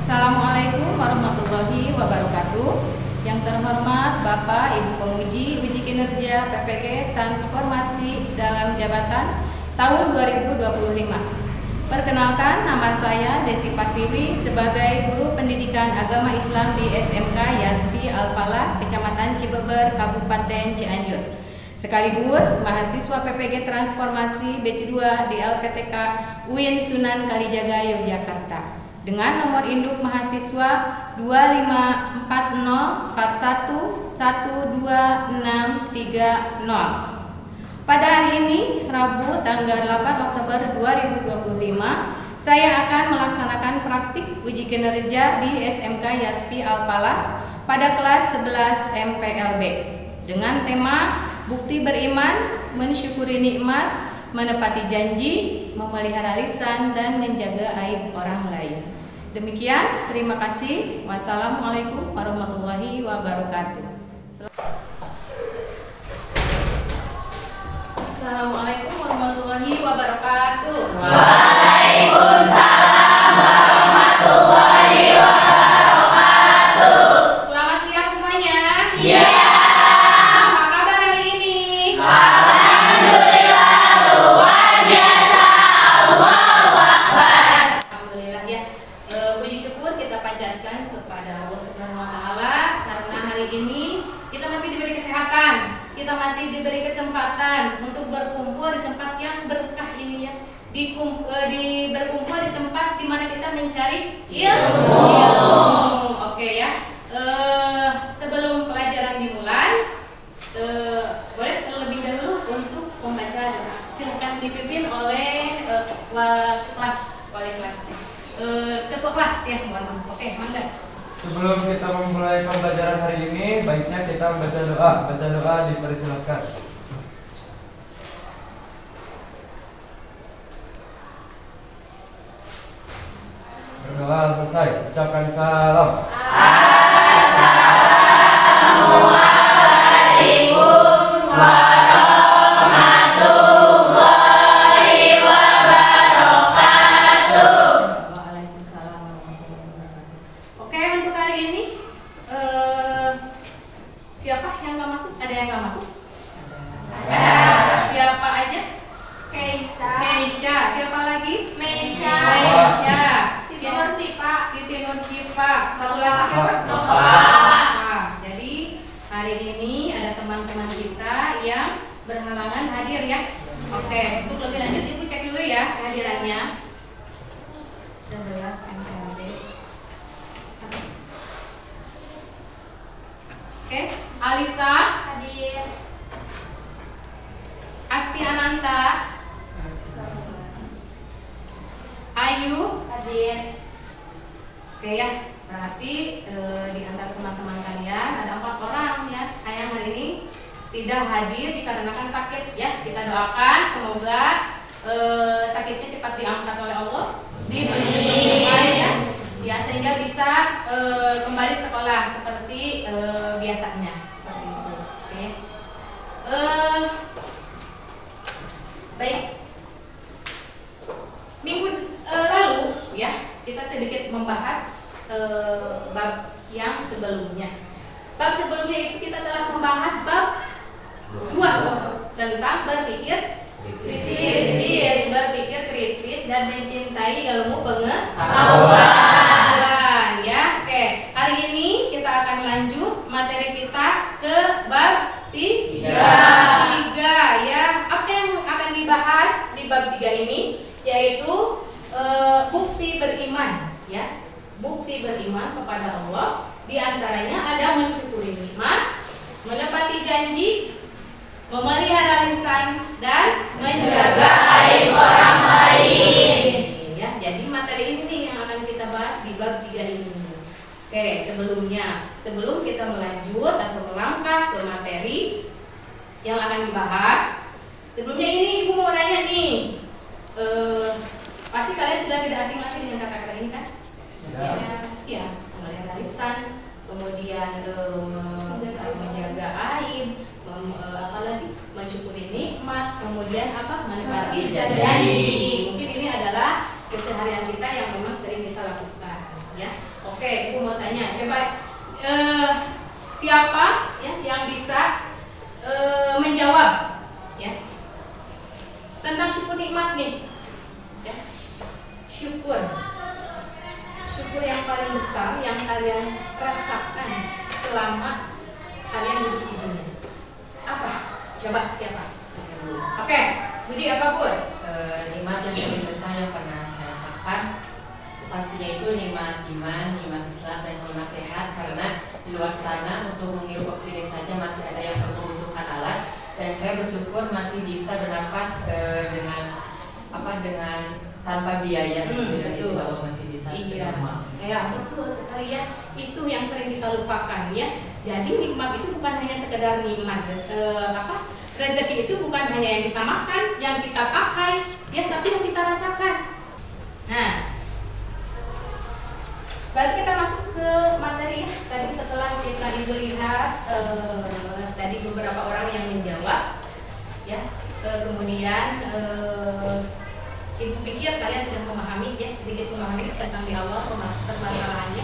Assalamualaikum warahmatullahi wabarakatuh. Yang terhormat Bapak Ibu Penguji Uji Kinerja PPG Transformasi dalam Jabatan tahun 2025. Perkenalkan, nama saya Desi Patriwi sebagai Guru Pendidikan Agama Islam di SMK Yaspi Al-Falah, Kecamatan Cibeber, Kabupaten Cianjur. Sekaligus mahasiswa PPG Transformasi Batch 2 di LPTK UIN Sunan Kalijaga, Yogyakarta. Dengan nomor induk mahasiswa 2540112630. Pada hari ini, Rabu tanggal 8 Oktober 2025, saya akan melaksanakan praktik uji kinerja di SMK Yaspi Al-Falah pada kelas 11 MPLB dengan tema Bukti Beriman, Mensyukuri Nikmat, Menepati Janji, Memelihara Lisan, dan Menjaga Aib Orang Lain. Demikian, terima kasih. Wassalamualaikum warahmatullahi wabarakatuh. Assalamualaikum warahmatullahi wabarakatuh. Waalaikumsalam warahmatullahi wabarakatuh. Selamat siang semuanya. Siang. Apa kabar hari ini? Alhamdulillah luar biasa. Allahu Akbar. Alhamdulillah ya. Puji syukur kita panjatkan kepada Allah Subhanahu wa taala karena hari ini kita masih diberi kesehatan. Kita masih diberi kesempatan untuk berkumpul di tempat yang berkah ini ya. Berkumpul di tempat di mana kita mencari ilmu. Oke ya. Sebelum pelajaran dimulai, boleh terlebih dahulu untuk membaca doa. Silakan dipimpin oleh ketua kelas ya, mohon maaf. Oke, mangga. Sebelum kita memulai pembelajaran hari ini, baiknya kita membaca doa. Baca doa dipersilakan. Berdoa selesai, ucapkan salam. Assalamualaikum warahmatullahi wabarakatuh. Waalaikumsalam warahmatullahi wabarakatuh. Oke, untuk kali ini siapa yang nggak masuk? Ada yang nggak masuk? Ada. Siapa aja? Keisha. Siapa lagi? Meisha. Siti Nursifa. Satu lagi siapa? Nova. Nah, jadi hari ini ada teman-teman kita yang berhalangan hadir ya. Oke, untuk lebih lanjut Ibu cek dulu ya kehadirannya. 11 MPLB. Oke, Alisa, Hadir. Asti Ananta, Ayu. Hadir. Oke ya, berarti di antara teman-teman kalian ada 4 orang ya yang hari ini tidak hadir dikarenakan sakit ya. Kita doakan semoga sakitnya cepat diangkat oleh Allah, diberi kesembuhan ya, sehingga bisa kembali sekolah seperti biasanya seperti itu. Oke. Baik. Minggu lalu ya kita sedikit membahas bab yang sebelumnya. Bab sebelumnya itu kita telah membahas bab 2 tentang berpikir kritis dan mencintai ilmu pengetahuan ya. Oke, hari ini kita akan lanjut materi kita ke bab 3 ya. Apa yang akan dibahas di bab 3 ini yaitu bukti beriman ya. Bukti beriman kepada Allah di antaranya ada mensyukuri nikmat, menepati janji, memelihara lisan, dan menjaga aib orang lain. Ya, jadi materi ini nih yang akan kita bahas di bab 3 ini. Oke, sebelum kita melanjut atau melangkah ke materi yang akan dibahas, sebelumnya ini Ibu mau nanya nih. Pasti kalian sudah tidak asing lagi dengan kata-kata ini kan? Ya, memelihara lisan, kemudian menjaga aib, apalagi mensyukuri nikmat, kemudian menepati janji. Mungkin ini adalah keseharian kita yang memang sering kita lakukan. ya. Oke, Ibu mau tanya, coba siapa ya yang bisa menjawab ya tentang syukur nikmat nih? Ya. Syukur yang paling besar yang kalian rasakan selama kalian hidup di dunia. Apa? Coba siapa? Oke, Budi apa Bud? Nikmat yang paling besar yang pernah saya rasakan pastinya itu nikmat iman, nikmat Islam, dan nikmat sehat. Karena di luar sana untuk menghirup oksigen saja masih ada yang membutuhkan alat, dan saya bersyukur masih bisa bernafas dengan tanpa biaya gitu, dan isi bawah masih bisa normal. Ya betul sekali ya. Itu yang sering kita lupakan ya. Jadi nikmat itu bukan hanya sekedar nikmat. Rezeki itu bukan hanya yang kita makan, yang kita pakai, ya, tapi yang kita rasakan. Nah, berarti kita masuk ke materi ya. Tadi setelah kita lihat tadi beberapa orang yang menjawab, ya. Kemudian Ibu pikir kalian sudah memahami ya, sedikit memahami tentang di awal permasalahannya.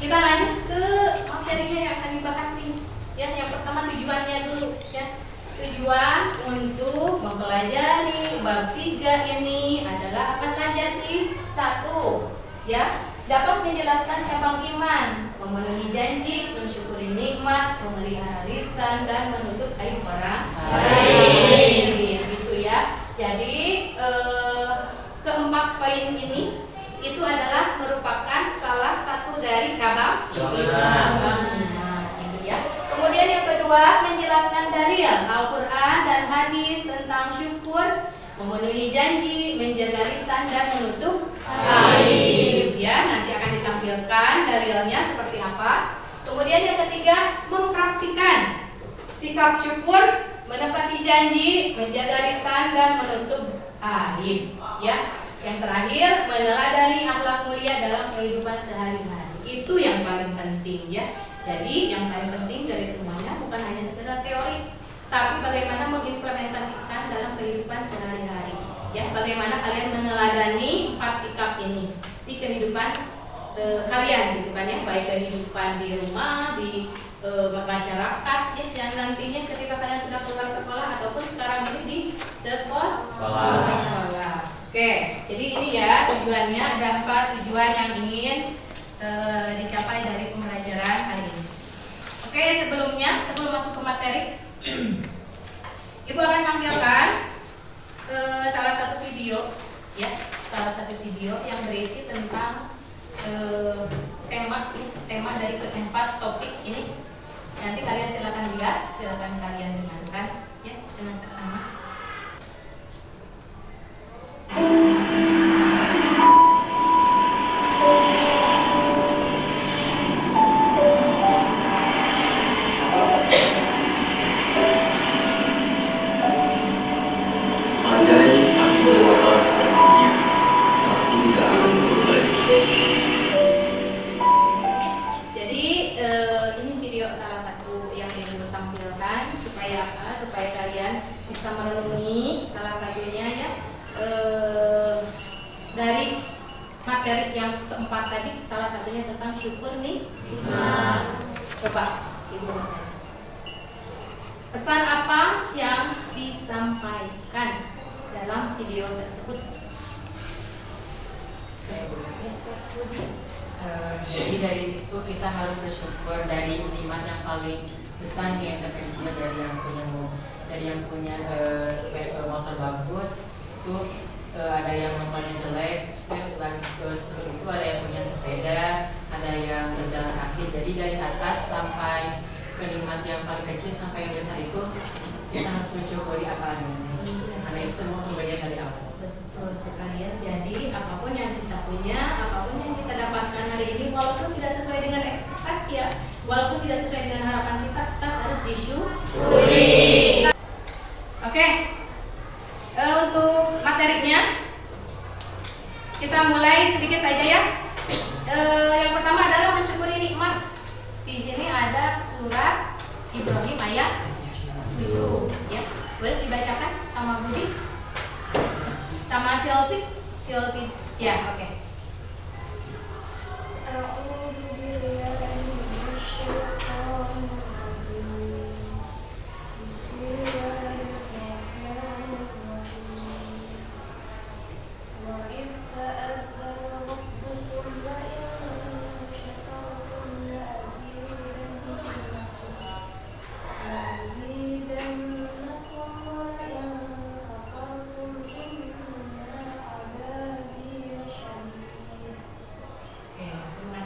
Kita lanjut ke materinya yang akan dibahas nih. Ya, yang pertama tujuannya dulu ya. Tujuan untuk mempelajari bab 3 ini adalah apa saja sih? 1. Ya, dapat menjelaskan cabang iman, memenuhi janji, mensyukuri nikmat, memelihara lisan, dan menutup aib orang lain. Gitu ya. Jadi keempat poin ini itu adalah merupakan salah satu dari cabang iman, gitu ya. Kemudian yang kedua, menjelaskan dalil Al-Quran dan hadis tentang syukur, memenuhi janji, menjaga lisan, dan menutup aib. Ya, nanti akan ditampilkan dalilnya seperti apa. Kemudian yang ketiga, mempraktikkan sikap syukur, menepati janji, menjaga lisan, dan menutup aib. Ya, yang terakhir, meneladani akhlak mulia dalam kehidupan sehari-hari. Itu yang paling penting ya. Jadi yang paling penting dari semuanya bukan hanya sekedar teori, tapi bagaimana mengimplementasikan dalam kehidupan sehari-hari. Ya, bagaimana kalian meneladani 4 sikap ini di kehidupan kalian, gitu kan ya, baik kehidupan di rumah, di masyarakat, ya, yang nantinya ketika kalian sudah keluar sekolah ataupun sekarang ini di sekolah. Oke, jadi ini ya tujuannya, ada 4 tujuan yang ingin dicapai dari pembelajaran kali ini. Oke, sebelum masuk ke materi, Ibu akan tampilkan salah satu video yang berisi tentang tema dari keempat topik ini. Nanti kalian silakan lihat, silakan kalian dengarkan ya dengan seksama. Supaya kalian bisa merenungi salah satunya ya, dari materi yang keempat tadi, salah satunya tentang syukur nih. Coba Ibu, pesan apa yang disampaikan dalam video tersebut? Jadi dari itu kita harus bersyukur dari nikmat yang paling besar yang terkecil, dari yang punya motor bagus itu ada yang motornya jelek, terus itu ada yang punya sepeda, ada yang berjalan kaki. Jadi dari atas sampai ke nikmat yang paling kecil sampai yang besar itu kita harus mensyukuri apa adanya, karena itu semua pemberian dari Allah. Betul sekali ya. Jadi apapun yang kita punya, apapun yang kita dapatkan hari ini, walaupun tidak sesuai dengan ekspektasi ya, walaupun tidak sesuai dengan harapan kita, tetap harus disyukuri. Oke, untuk materinya kita mulai sedikit saja ya. Yang pertama adalah mensyukuri nikmat. Di sini ada surat Ibrahim ayat 7 ya. Boleh dibacakan sama Budi? Sama Silvi ya, oke.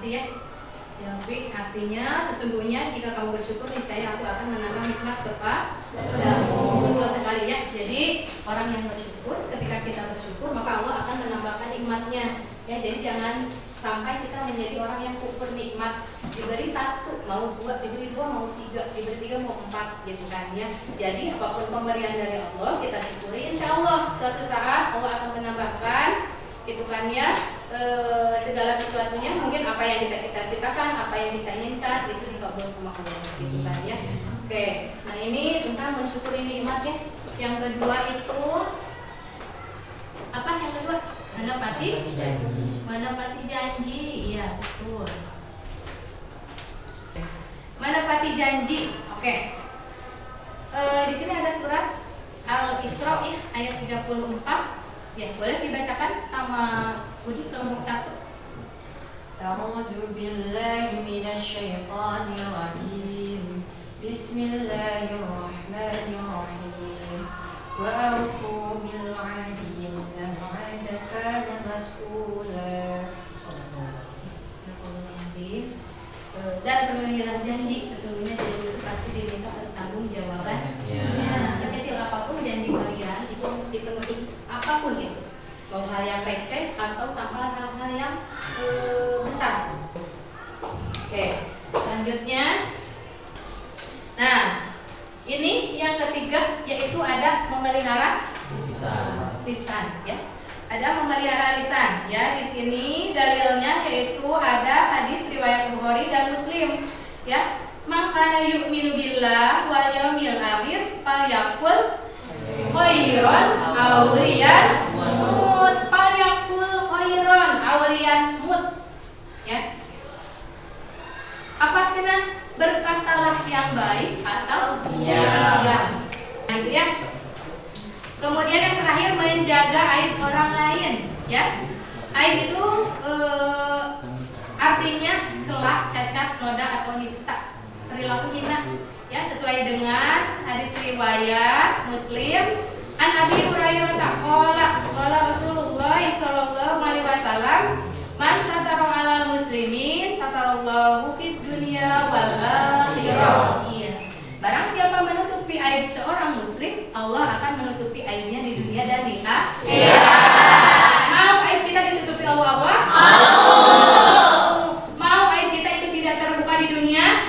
afirmasi ya. Silvi artinya sesungguhnya jika kamu bersyukur niscaya aku akan menambah nikmat kepadamu. Betul sekali ya. Jadi orang yang bersyukur, ketika kita bersyukur maka Allah akan menambahkan nikmatnya. Ya, jadi jangan sampai kita menjadi orang yang kufur nikmat. Diberi 1 mau 2, diberi 2 mau 3, diberi 3 mau 4 gitu kan ya. Jadi apapun pemberian dari Allah kita syukuri, insya Allah suatu saat Allah akan menambahkan itu kan ya, segala sesuatunya, mungkin apa yang kita cita-citakan, apa yang kita inginkan itu dikabul sama Allah gitu kan ya. Oke, nah ini tentang mensyukuri nikmat ya. Yang kedua itu apa? Yang kedua menepati janji. Iya betul, menepati janji. Oke. Di sini ada surat Al-Isra ya, ayat 34. Ya, boleh dibacakan sama Budi kelompok 1. A'udzu billahi minasyaitonir rajim. Bismillahirrahmanirrahim. Wa aufu bil 'ahdi innal 'ahda kana mas'ula. Dan penuhilah janji, sesungguhnya janji itu pasti diminta pertanggungjawaban. Ya, sekecil apapun janji kalian itu harus dipenuhi, apapun itu, mau hal yang receh atau sampai hal-hal yang besar. Oke, selanjutnya, nah ini yang ketiga yaitu ada memelihara lisan ya. Ada memelihara lisan ya. Di sini dalilnya yaitu ada hadis riwayat Bukhari dan Muslim ya. Maka yu'minu billah wal yaumil akhir falyaqul khairan aw liyasmut. Falyaqul khairan aw liyasmut ya. Apa cina? Berkatalah yang baik atau diam. Nah, itu ya. Kemudian yang terakhir menjaga aib orang lain ya. Aib itu artinya celah, cacat, noda atau nista, perilaku hina ya, sesuai dengan hadis riwayat Muslim an Abi Hurairah qala Rasulullah sallallahu alaihi wasallam man satara 'alal muslimin satarallahu fid dunya wal akhirah. Iya. Barang siapa menutupi aib seorang muslim, Allah akan menutupi aibnya di dunia dan di akhirat. Mau aib kita ditutupi Allah? Mau aib kita itu tidak terbuka di dunia?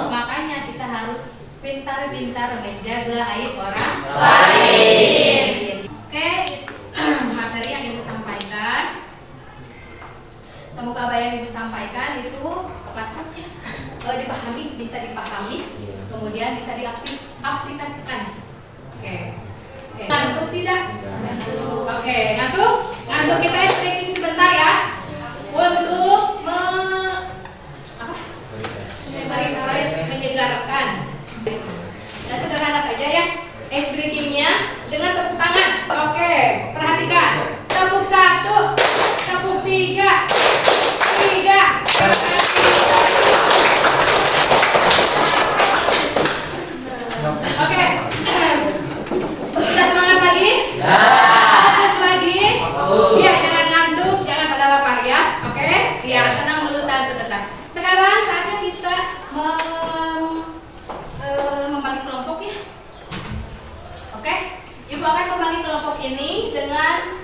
Makanya kita harus pintar-pintar menjaga aib orang lain. Oke, materi yang Ibu sampaikan, semoga apa yang Ibu sampaikan itu pasuknya dipahami, bisa dipahami, kemudian bisa diaplikasikan. Oke. Ngantuk tidak? Oke, ngantuk? Ngantuk, kita stretching sebentar ya. Untuk merefresh, menyegarkan. Ya, sederhana saja ya. Ice breakingnya dengan tepuk tangan. Oke, perhatikan. Tepuk 1, tepuk 3. Oke, sudah semangat lagi? Fokus lagi? Iya, jangan ngantuk, jangan pada lapar ya. Oke, ya tenang dulu sebentar. Sekarang saatnya kita membagi kelompok ya. Oke, Ibu akan membagi kelompok ini dengan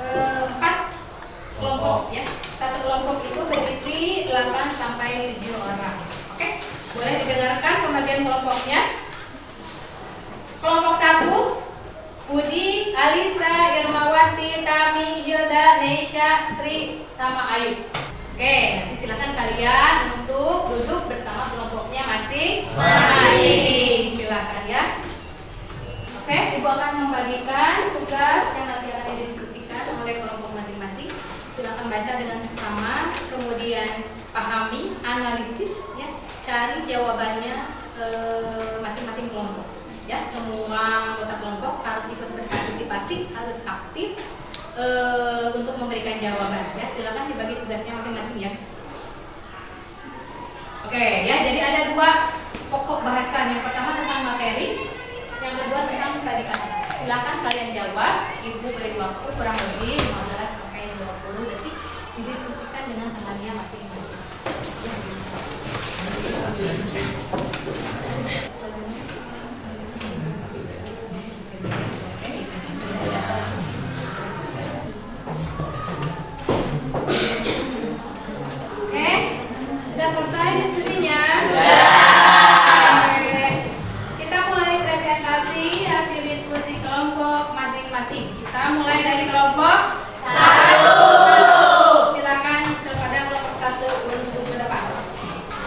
4 kelompok ya. Satu kelompok itu berisi 8 sampai 7 orang. Oke, boleh didengarkan pembagian kelompoknya. Kelompok 1, Budi, Alisa, Irmawati, Tami, Hilda, Neisha, Sri, sama Ayu. Oke, nanti silakan kalian untuk duduk bersama kelompoknya masing-masing. Silakan ya. Oke, Ibu akan membagikan tugas yang nanti akan didiskusikan oleh kelompok masing-masing. Silakan baca dengan seksama, kemudian pahami, analisis ya, cari jawabannya masing-masing kelompok. Ya, semua anggota kelompok harus ikut berpartisipasi, harus aktif untuk memberikan jawaban. Ya, silakan dibagi tugasnya masing-masing ya. Oke, ya, jadi ada 2 pokok bahasan. Yang pertama tentang materi, yang kedua tentang studi kasus. Silakan kalian jawab. Ibu beri waktu kurang lebih 15 sampai 20 detik didiskusikan dengan tangannya masing-masing. Oke, sudah selesai diskusinya? Oke. Kita mulai presentasi hasil diskusi kelompok masing-masing. Kita mulai dari kelompok 1. Silakan kepada kelompok 1 untuk ke depan.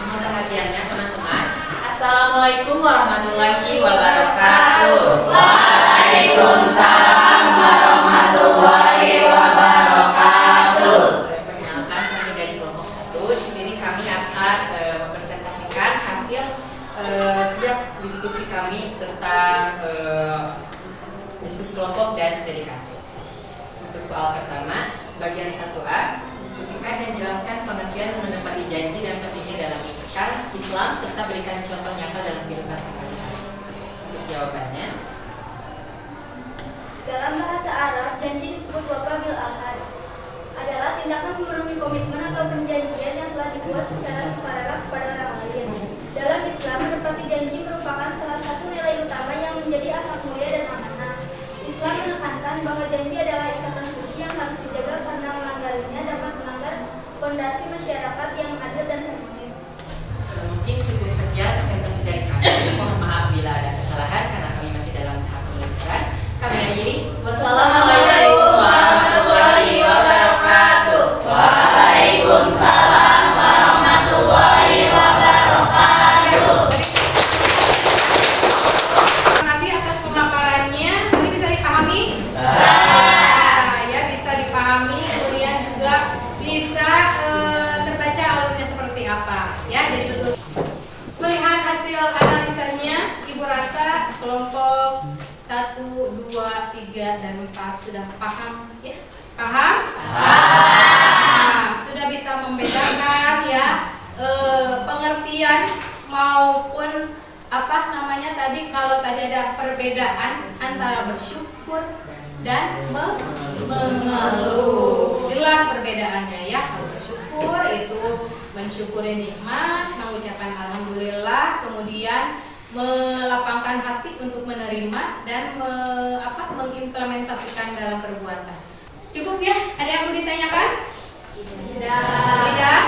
Mohon perhatiannya teman-teman. Assalamualaikum warahmatullahi wabarakatuh. Waalaikumsalam warahmatullahi wabarakatuh. Perkenalkan, kami dari kelompok 1. Di sini kami akan mempresentasikan hasil diskusi kami tentang diskusi kelompok dan studi kasus. Untuk soal pertama, bagian 1A, diskusikan dan jelaskan pengertian menepati janji dan pentingnya dalam Islam serta berikan contoh nyata dalam kehidupan sehari-hari. Untuk jawabannya, Dalam bahasa Arab, janji disebut wafa bil ahad. Adalah tindakan memenuhi komitmen atau perjanjian yang telah dibuat secara sukarela kepada orang lain. Dalam Islam, menepati janji merupakan salah satu nilai utama yang menjadi akhlak mulia dan amanah. Islam menekankan bahwa janji adalah ikatan suci yang harus dijaga karena melanggarnya dapat melanggar fondasi masyarakat yang adil dan harmonis. mungkin cukup sekian presentasi dari kami. Mohon maaf bila ada kesalahan karena kami masih dalam tahap penulisan. Kami akhiri. Wassalamualaikum warahmatullahi wabarakatuh. Waalaikumsalam warahmatullahi wabarakatuh. Terima kasih atas pemaparannya. Ini bisa dipahami? Ya, bisa dipahami. Kemudian juga bisa terbaca alurnya seperti apa. Ya, jadi betul. Melihat hasil analisanya, Ibu rasa kelompok 1, 2, 3, dan 4 sudah paham? Ya, paham? Paham. Sudah bisa membedakan ya pengertian maupun apa namanya tadi, kalau tadi ada perbedaan antara bersyukur dan mengeluh. Jelas perbedaannya ya. Kalau bersyukur itu mensyukuri nikmat, mengucapkan alhamdulillah, kemudian melapangkan hati untuk menerima dan mengimplementasikan dalam perbuatan. Cukup ya? Ada yang mau ditanyakan? Tidak?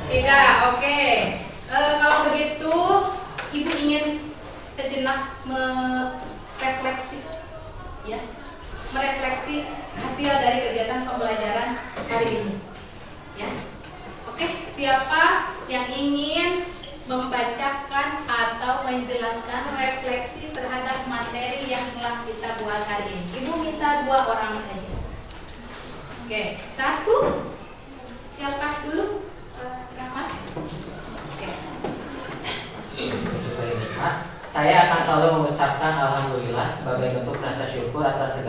Tidak. Oke. Kalau begitu, Ibu ingin sejenak merefleksi, ya, merefleksi hasil dari kegiatan pembelajaran hari ini. Ya. Oke. Siapa yang ingin membacakan atau menjelaskan refleksi terhadap materi yang telah kita buat hari ini? Ibu minta 2 orang saja. Oke, 1. Siapa dulu? Rahmat. Oke. Saya akan selalu mengucapkan alhamdulillah sebagai bentuk rasa syukur atas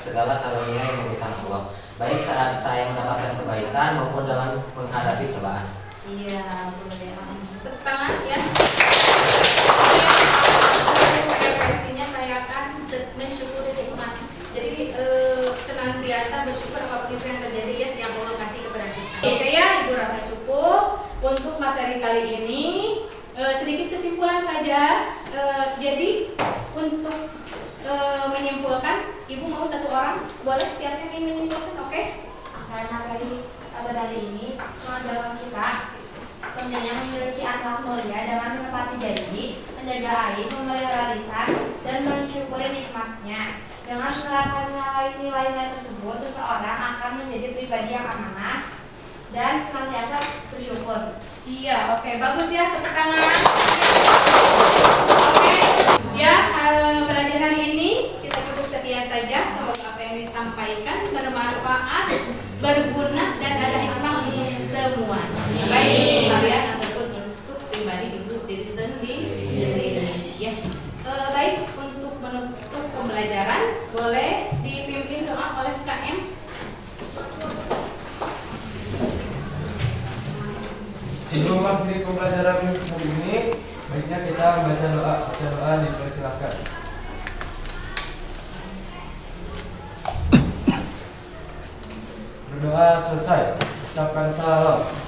segala karunia yang diberikan Allah, baik saat saya mendapatkan kebaikan maupun dalam menghadapi cobaan. Iya, boleh. Tepuk tangan ya. Refleksinya saya akan mensyukuri nikmat. Jadi senantiasa bersyukur apapun itu yang terjadi ya, yang Allah kasih kepada kita. Oke ya, Ibu rasa cukup untuk materi kali ini. Sedikit kesimpulan saja. Jadi untuk menyimpulkan, Ibu mau 1 orang? Boleh, siapa yang ingin menyimpulkan? Oke. Karena pada hari ini dalam kita yang memiliki akhlak mulia dengan menepati janji, menjaga aib, memelihara lisan, dan mensyukuri nikmatnya. Dengan menerapkan nilai-nilai tersebut, seseorang akan menjadi pribadi yang amanah dan senantiasa bersyukur. Iya, oke, bagus ya, tepuk tangan. Oke, ya, pelajaran ini kita cukup sekian saja. Semoga apa yang disampaikan bermanfaat, berguna, dan ada hikmah untuk semua. Baik untuk kalian ataupun untuk pribadi ibu diri sendiri. Ya, baik, untuk menutup pembelajaran boleh dipimpin doa oleh KM. Sebelum mengakhiri pembelajaran hari ini, baiknya kita membaca doa. Baca doa dipersilakan. Berdoa selesai. ucapkan salam.